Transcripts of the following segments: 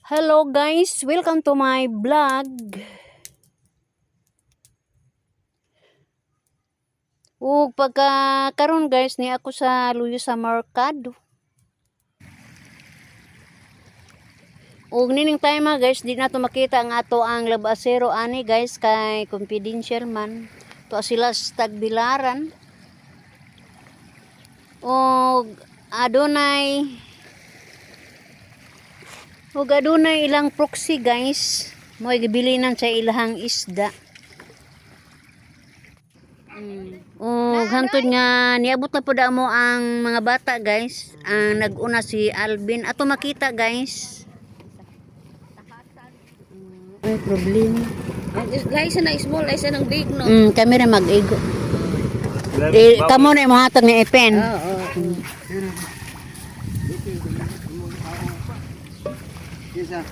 Hello guys, welcome to my vlog. Ug pagka karon guys ni ako sa luyo sa merkado. Ug nining time guys, di na to makita ang ato ang labasero ani guys kay confidential man. To sila sa Tagbilaran. Ug adunay ilang proxy guys. Mo gibilinan sa ilahang isda. Hangtod nga niabot na po mo ang mga bata guys. Ang nag-una si Alvin. Ato makita guys. Ay problema. Guys, na small, isa ng big no. Kami rin mag-ego. Kamo na yung hatag ni Epen. Oo. Isa.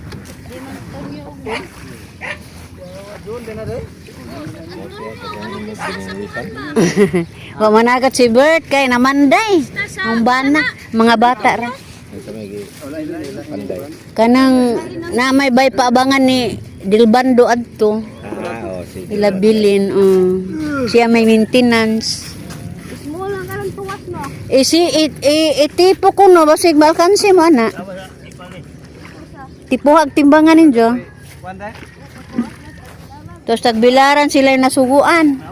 Wa managat si Bert kay namanday. Ang bana, mga bata ra. Kanang na may bay paabangan ni Dilbando adto. Ilabilin. Siya may maintenance. Small lang karang tuwas no. Itipo ko no basig balkansi mo na. Tipuhag timbangan ninyo. Tapos Tagbilaran sila yung nasuguan.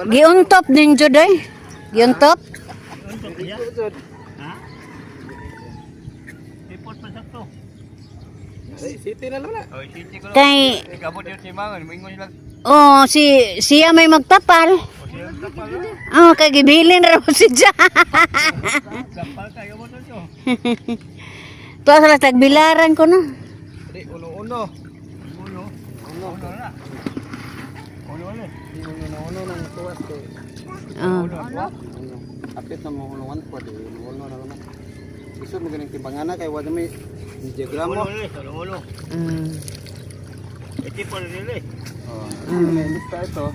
Giuntop din jud ay. Giuntop. City na lang na. Kay Kabot yung timangan, moingon sila. siya may magtapal. Kay gibilin ra mo siya. Kapal kayo mo to. Tuwa sa Tagbilaran ko no. Di uno-uno. Uno na. Uno nang tuwas ko. Apit na mo uno po di uno na lang. Isod mo ganing timbangan kay wala may diagramo. Uno. Iti pa rin lista ito.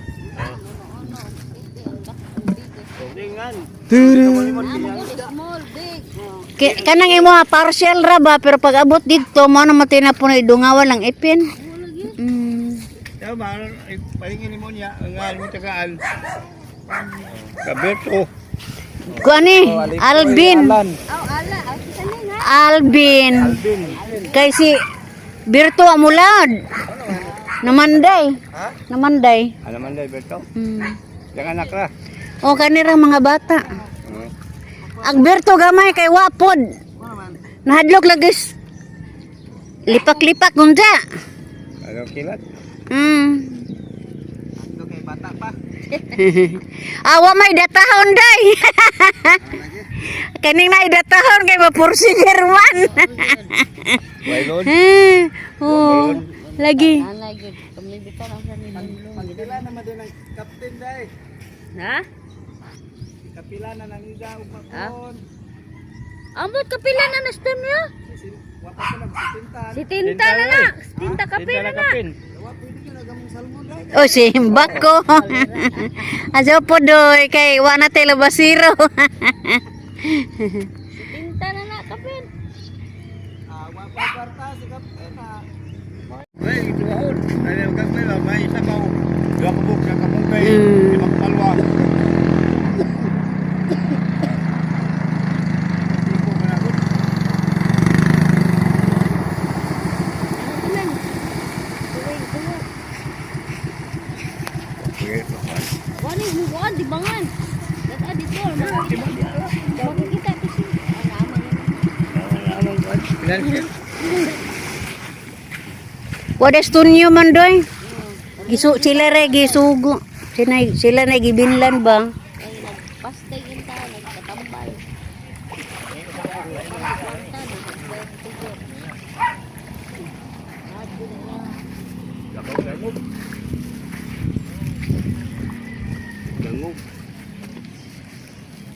Small, big. Kanang imo partial ra ba pero pag abot dito mo na matina po na idungawan lang ipin. Tayo ba palingin mo niya ang mo tagaan. Kaberto. Kuani Alvin. Ala, kita na. Alvin. Kay si Birto Amulad. Namanday. Ha? Namanday. Alaman day Berto. Yang anak ra. O kanirang mga bata. Agberto gamay kay wapod. Nahadlok lagis. Lipak-lipak unja. Ano kilat? Ito kay bata pa. Awa may datahon day. Kaning na idatahon kay mapursi German. Wailon. Lagi. Ana gyud, kami bitaw ang sa nila. Kapila naman din ang captain day. Ha? Kapila na nang ida upakon. Ambot kapila na nastem niya? Wapa ko nagsitintan. Si Tinta na na. Tinta kapila na. Wa pwede ka nagamong salmon day. O simbak ko. Aso po doy kay wa na tayo labasiro. Tinta na na kapin. Wapa kwarta si captain ha. Ay, ito ahon. Ay, ang kapila may sabaw. Dua kabuk sa kamungkay. Limang palwa. Wani buwan di bangan. Data dito. Makikita ko si. Wadas tunyo man doy. Sila re gisugo. Sila na gibinlan ba? Ay nagpastay yung tao, nagkatambay.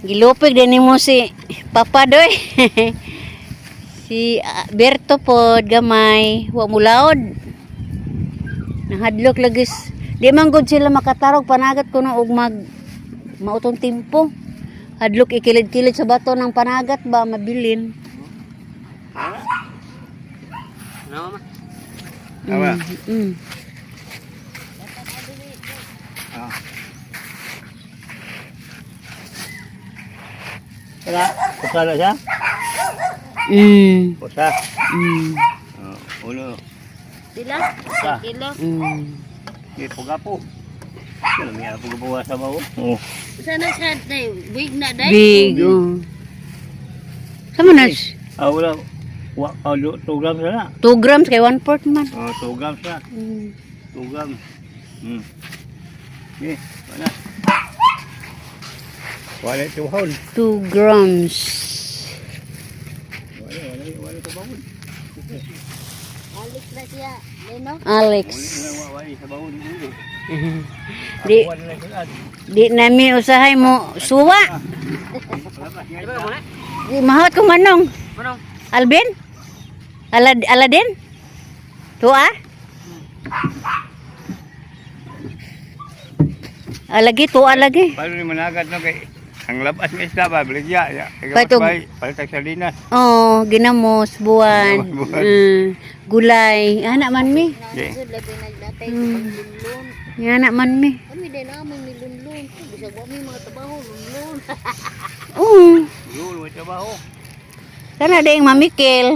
Gilupig din mo si Papa Doy. Si Berto pod gamay, wa mo laod. Nahadlok lagis. Di man gud sila makatarog panagat kuno og mautong timpo. Hadlok ikilid-kilid sa bato ng panagat ba mabilin. Ano ma? Awa. Ah. Wala, pusala siya? Pusa. Ulo. Sila? Pusa. Kilo. Di pugapo. Ano niya ako gawa sa bawo? Oh. Sana siya, day. Big na, day. Big. Sama na. Ah, wala. 2 grams na. 2 grams kay 1/4 man. Oh, 2 grams na. 2 grams. Okay, wala. Wala ito hon. 2 grams. Wala ito bawon. Alex na siya. Leno? Alex. Wala sa bawon dito. Di di nami usahay mo suwa. Di mahot ko manong. Manong. Alvin? Aladin? Tua? Alagi tua lagi. Paano ni managat no kay ang labas ng isda ba baligya ya. Patog. Palitag sardinas. Oh, ginamos buwan. Ginamos buwan. Gulay. Anak man mi. Okay. Nasud, labi nagdatay ko pang lunlun. Anak man mi. Kami din namin may lunlun. Bisa ko may mga trabaho, lunlun. Yun, may trabaho. Kana ding mamikil.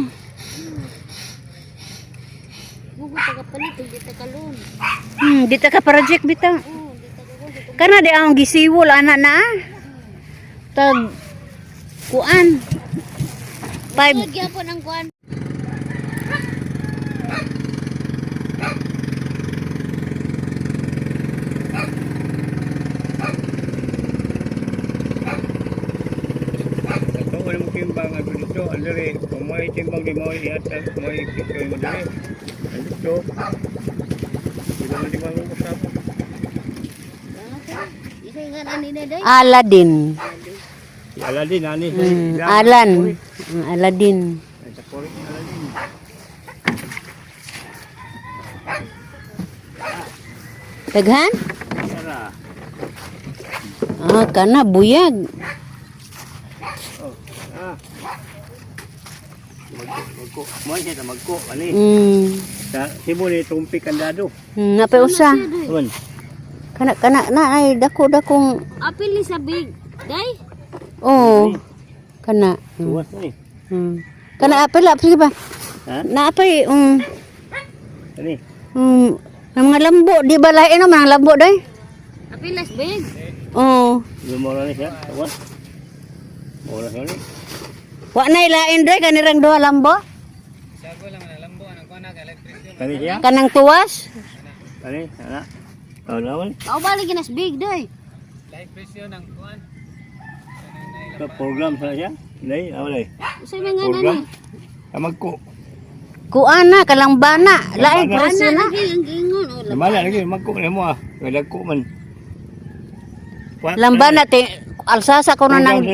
Gugu tagapalit, hindi tagalon. Di ta ka project bitaw. Hindi tagalon. Kana di ang gisiwol anak na. Tag kuan. 5 Lagyan po ng kuwan. Wala mo timbang ako dito. Andari, kung may timbang di mo iatag, may picture mo dali. Dito. Di ba man timbang ko sa Isa nga na nila, day. Aladin. Si Aladin, ani. Alan. Aladin. Sa Korea, Aladin. Daghan? Tara. Kana buyag. Oh, ah. Magko. Mo siya magko, ani. Sa sibo ni tumpik kandado. Napay usa. Tuman. Kana na ay dako-dakong Apil ni sa big. Day? oh. Kana. Tuwas ni. Kana apel sige ba? Ha? Naapay Ani. ang mga lambo di ba lain no mga lambo day? Apil nas big. Oh. Lumora ni siya. Tuwas. Mora ni. Wa nay lain day kanirang duha lambo? Kani siya? Kanang tuwas? Kani, ana. Tahu naman. Kau balik nas big, day. Sa program sa siya? Lay, awalay. Usay mga Program. nani. Amagko. Kuana kalambana, lain Kalambana. presyo na. Lagi ang gingon. Oh, Namala lagi magko na mo ah. Kadagko man. Lambana te alsasa ko na nang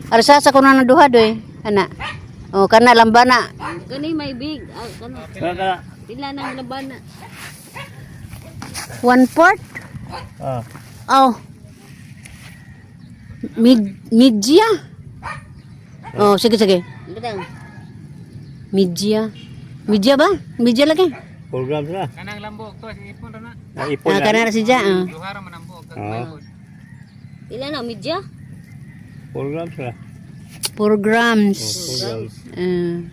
alsasa ko na nang duha doy. Ana. Oh, kana lambana. Kani may big. Kano. Kaka. Pila nang labana. 1/4? Ah. Oh. Midya. Oh, sige. Gadang. Midya. Midya ba? Midya lagi. Program sila. Kanang lambok to ipon ra na. Ipon na. Kana ra si Ja. Duha ra man ang buok. Pila na midya? Program sila. 4 grams. Program.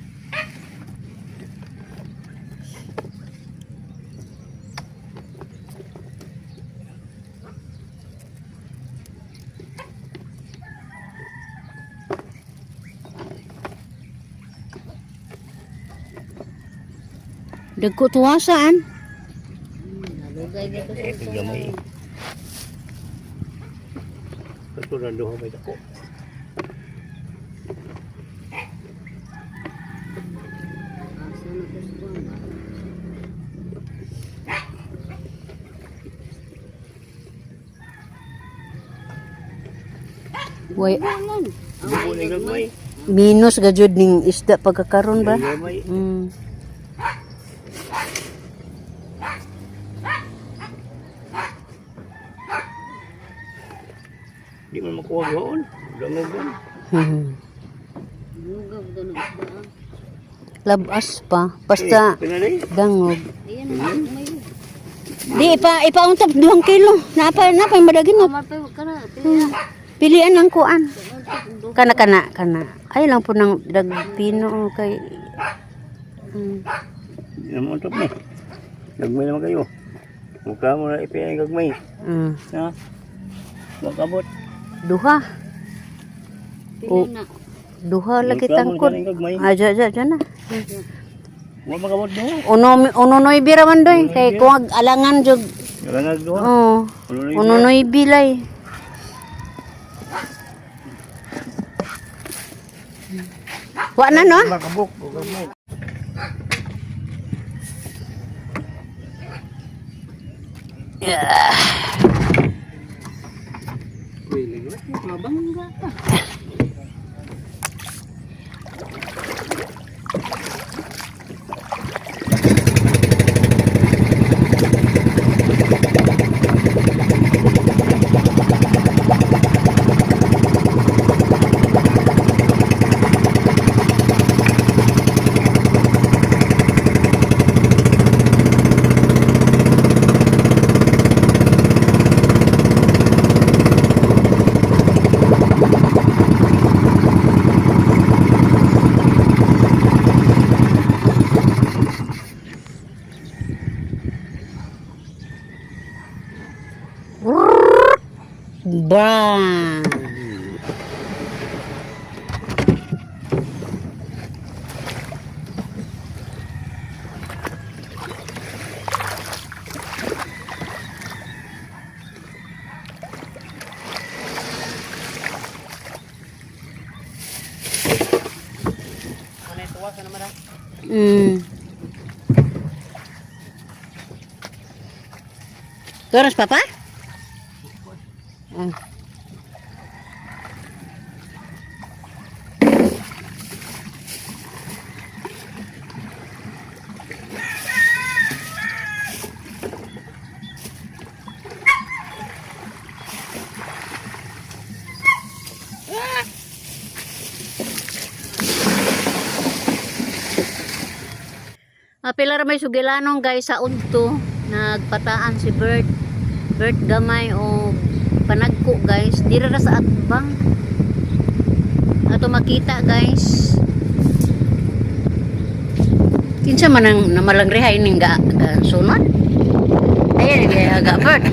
Dagko tuwasaan. Lugay dito sa Ito gamay. Ito na doon may dako. Way Dugo ni gagmay. minus gajud ning isda pagkakaron ba? Gagmay. Mm. Di man makuha doon. Dangogan. Lugab daw ng isda. Labas pa. Basta Pinalay. dangog. Ayan, may Di ipauntap 2 kilo. Napa yung madaginot. kamar pa ka na. Pila. Pilian ng kuan. Kana. Ay lang po ng dagpino kay Di naman top ni. Gagmay naman kayo. Mukha mo na ipinay gagmay. Ha? Makabot. duha. Pila na. Duha lagi Mukha mo tangkod. na gagmay. Aja na. Wa makabot mo. Uno noy biraman doy kay kuwag alangan jud. Galangag doon. Oh. Uno noy bilay. Wa na no? Makabok. Gagmay. Mabangga ka. Bang. Terus papa? Pila ra may sugilanong guys sa unto nagpataan si Bert gamay o panagko guys dira ra sa atbang ato makita guys kinsa man ang namalang rehay ning ga sunod ayan ga Bert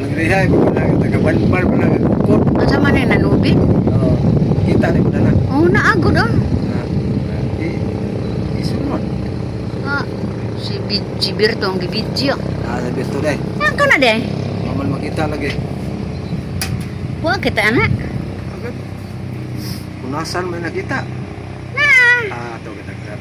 Nagrihay ko na tagabanbar ko na kot. asa man ay nanubig Oh, kita ni na. oh naagod oh Isunod. si Berto ang gibidyo Sabi ito deh. yan ka na de Maman makita lagi. huwag kita anak Agad. Punasan may nakita. Ito kita kita.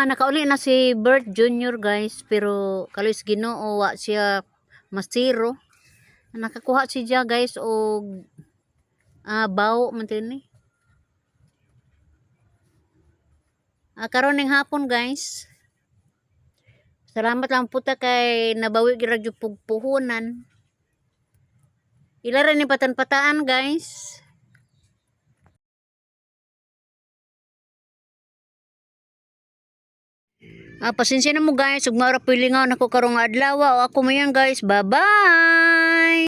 Nakauli na si Bert Jr. guys, pero kalis Ginoo wa siya masiro. Nakakuha siya guys og bawo man ni. Karon ning hapon guys. Salamat lang puta kay nabawi gyud radyo pugpuhunan. Ila ra ni patan-pataan guys. Pasensya na mo guys, ug mara pilingaw nako karong adlaw. Ako mayan guys. Bye-bye.